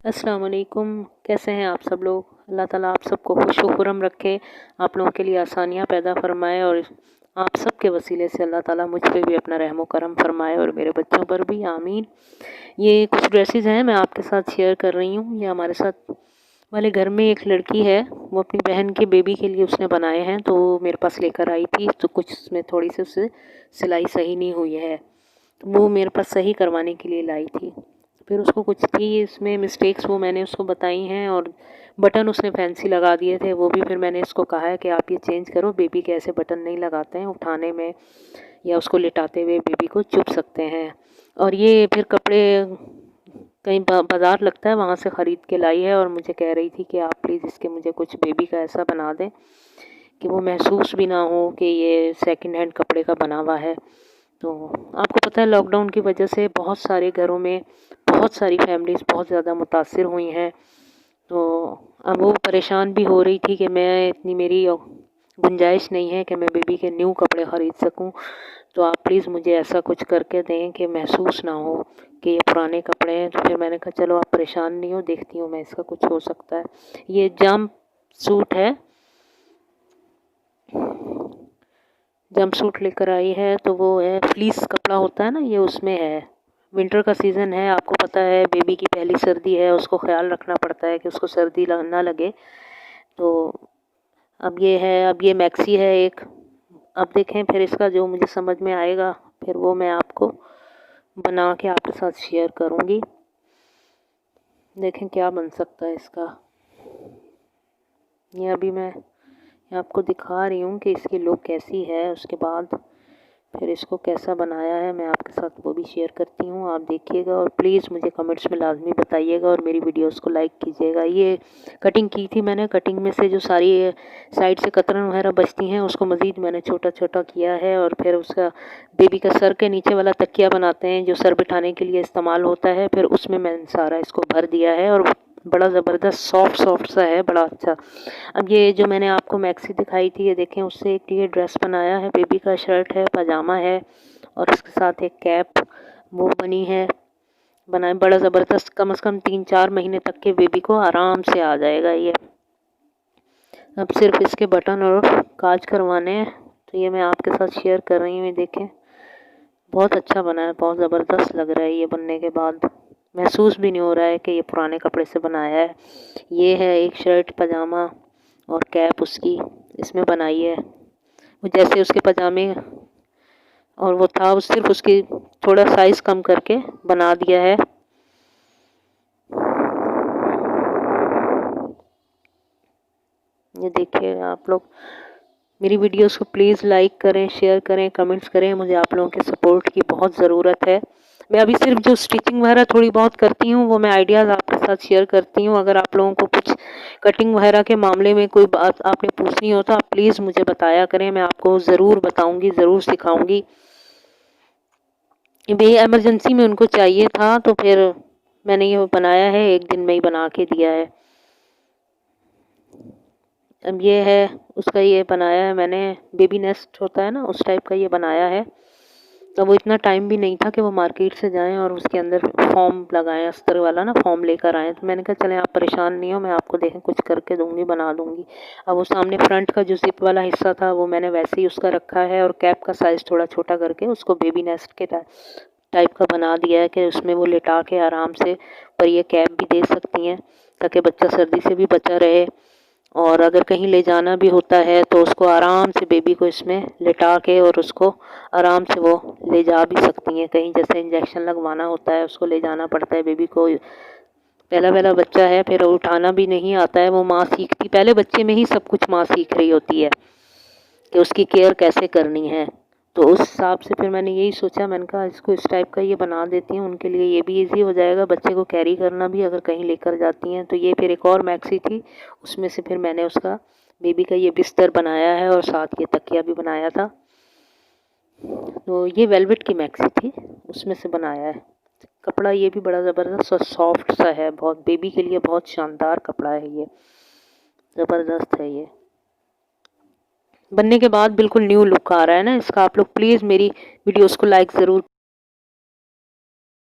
अस्सलाम वालेकुम। कैसे हैं आप सब लोग? अल्लाह ताला आप सबको खुश व खुर्रम रखे, आप लोगों के लिए आसानियाँ पैदा फरमाए और आप सब के वसीले से अल्लाह ताला मुझ पे भी अपना रहम करम फरमाए और मेरे बच्चों पर भी, आमीन। ये कुछ ड्रेसेस हैं, मैं आपके साथ शेयर कर रही हूँ। ये हमारे साथ वाले घर में एक लड़की है, वो अपनी बहन के बेबी के लिए उसने बनाए हैं, तो वो मेरे पास लेकर आई थी। तो कुछ उसमें थोड़ी सी उससे सिलाई सही नहीं हुई है, तो वो मेरे पास सही करवाने के लिए लाई थी। फिर उसको कुछ थी इसमें मिस्टेक्स, वो मैंने उसको बताई हैं, और बटन उसने फैंसी लगा दिए थे, वो भी फिर मैंने इसको कहा है कि आप ये चेंज करो, बेबी के ऐसे बटन नहीं लगाते हैं, उठाने में या उसको लिटाते हुए बेबी को चुभ सकते हैं। और ये फिर कपड़े कहीं बाज़ार लगता है, वहाँ से ख़रीद के लाई है, और मुझे कह रही थी कि आप प्लीज़ इसके मुझे कुछ बेबी का ऐसा बना दें कि वो महसूस भी ना हो कि ये सेकंड हैंड कपड़े का बना हुआ है। तो आपको पता है लॉकडाउन की वजह से बहुत सारे घरों में बहुत सारी फैमिलीज़ बहुत ज़्यादा मुतासिर हुई हैं। तो अब वो परेशान भी हो रही थी कि मैं इतनी मेरी गुंजाइश नहीं है कि मैं बेबी के न्यू कपड़े ख़रीद सकूं, तो आप प्लीज़ मुझे ऐसा कुछ करके दें कि महसूस ना हो कि ये पुराने कपड़े हैं। तो फिर मैंने कहा चलो आप परेशान नहीं हो, देखती हूँ मैं इसका कुछ हो सकता है। ये जंप सूट है, जंप सूट लेकर आई है, तो वो है फ्लीस कपड़ा होता है ना, ये उसमें है। विंटर का सीज़न है, आपको पता है बेबी की पहली सर्दी है, उसको ख्याल रखना पड़ता है कि उसको सर्दी ना लगे। तो अब ये है, अब ये मैक्सी है एक। अब देखें फिर इसका जो मुझे समझ में आएगा फिर वो मैं आपको बना के आपके साथ शेयर करूँगी। देखें क्या बन सकता है इसका। ये अभी मैं आपको दिखा रही हूँ कि इसकी लुक कैसी है, उसके बाद फिर इसको कैसा बनाया है मैं आपके साथ वो भी शेयर करती हूँ। आप देखिएगा और प्लीज़ मुझे कमेंट्स में लाजमी बताइएगा और मेरी वीडियोस को लाइक कीजिएगा। ये कटिंग की थी मैंने, कटिंग में से जो सारी साइड से कतरन वगैरह बचती हैं उसको मज़ीद मैंने छोटा छोटा किया है, और फिर उसका बेबी का सर के नीचे वाला तकिया बनाते हैं जो सर बिठाने के लिए इस्तेमाल होता है, फिर उसमें मैंने सारा इसको भर दिया है, और बड़ा ज़बरदस्त सॉफ्ट सा है, बड़ा अच्छा। अब ये जो मैंने आपको मैक्सी दिखाई थी, ये देखें उससे एक ये ड्रेस बनाया है, बेबी का शर्ट है, पजामा है, और इसके साथ एक कैप वो बनी है, बनाए बड़ा ज़बरदस्त। कम से कम 3-4 महीने तक के बेबी को आराम से आ जाएगा ये। अब सिर्फ इसके बटन और काज करवाने हैं, तो ये मैं आपके साथ शेयर कर रही हूँ। देखें बहुत अच्छा बना है, बहुत ज़बरदस्त लग रहा है। ये बनने के बाद महसूस भी नहीं हो रहा है कि ये पुराने कपड़े से बनाया है। ये है एक शर्ट पजामा और कैप उसकी इसमें बनाई है, वो जैसे उसके पजामे और वो था, वो सिर्फ उसकी थोड़ा साइज़ कम करके बना दिया है। ये देखिए आप लोग, मेरी वीडियोस को प्लीज़ लाइक करें, शेयर करें, कमेंट्स करें, मुझे आप लोगों के सपोर्ट की बहुत ज़रूरत है। मैं अभी सिर्फ जो स्टिचिंग वगैरह थोड़ी बहुत करती हूँ वो मैं आइडियाज़ आपके साथ शेयर करती हूँ। अगर आप लोगों को कुछ कटिंग वगैरह के मामले में कोई बात आपने पूछनी हो तो आप प्लीज़ मुझे बताया करें, मैं आपको ज़रूर बताऊँगी, ज़रूर सिखाऊँगी। ये इमरजेंसी में उनको चाहिए था, तो फिर मैंने ये बनाया है, एक दिन में ही बना के दिया है। अब ये है उसका, ये बनाया है मैंने, बेबी नेस्ट होता है ना उस टाइप का ये बनाया है। तो वो इतना टाइम भी नहीं था कि वो मार्केट से जाएं और उसके अंदर फॉर्म लगाएं, अस्तर वाला ना फॉर्म लेकर आएँ। तो मैंने कहा चलें आप परेशान नहीं हो, मैं आपको देखें कुछ करके दूँगी, बना दूँगी। अब वो सामने फ्रंट का जो ज़िप वाला हिस्सा था वो मैंने वैसे ही उसका रखा है, और कैप का साइज़ थोड़ा छोटा करके उसको बेबी नेस्ट के टाइप का बना दिया है कि उसमें वो लिटा के आराम से पर ये कैप भी दे सकती हैं ताकि बच्चा सर्दी से भी बचा रहे, और अगर कहीं ले जाना भी होता है तो उसको आराम से बेबी को इसमें लिटा के और उसको आराम से वो ले जा भी सकती हैं कहीं। जैसे इंजेक्शन लगवाना होता है उसको ले जाना पड़ता है बेबी को, पहला पहला बच्चा है, फिर उठाना भी नहीं आता है, वो माँ सीखती, पहले बच्चे में ही सब कुछ माँ सीख रही होती है कि उसकी केयर कैसे करनी है। तो उस हिसाब से फिर मैंने यही सोचा, मैंने कहा इसको इस टाइप का ये बना देती हूँ, उनके लिए ये भी इजी हो जाएगा, बच्चे को कैरी करना भी अगर कहीं लेकर जाती हैं। तो ये फिर एक और मैक्सी थी, उसमें से फिर मैंने उसका बेबी का ये बिस्तर बनाया है और साथ ये तकिया भी बनाया था। तो ये वेलवेट की मैक्सी थी, उसमें से बनाया है। कपड़ा ये भी बड़ा ज़बरदस्त और सॉफ्ट सा है, बहुत बेबी के लिए बहुत शानदार कपड़ा है, ये ज़बरदस्त है। ये बनने के बाद बिल्कुल न्यू लुक आ रहा है ना इसका। आप लोग प्लीज़ मेरी वीडियोस को लाइक ज़रूर